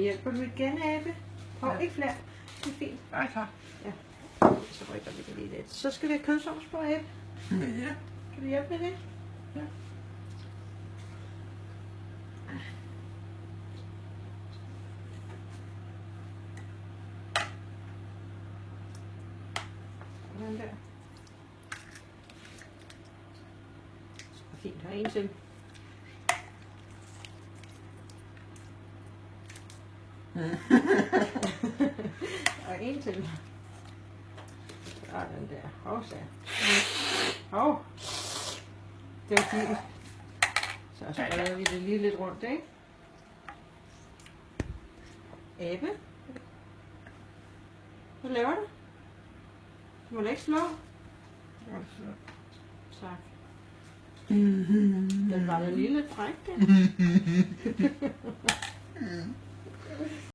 hjælper du igen, Abe. Prøv ikke flere. Det er fint. Nej, tak. Ja. Så rykker vi det lige lidt. Så skal vi have kødsovs på, Abe. Ja. Kan du hjælpe med det? Ja. Sådan der. Så fint. Her en til. Og en til. Sådan der. Hov, så. Hov. Det var fint. Så spreder vi det lige lidt rundt, ikke? Abe? Hvad laver du? Du må da ikke slå. Tak. Den var da lige lidt fræk, den.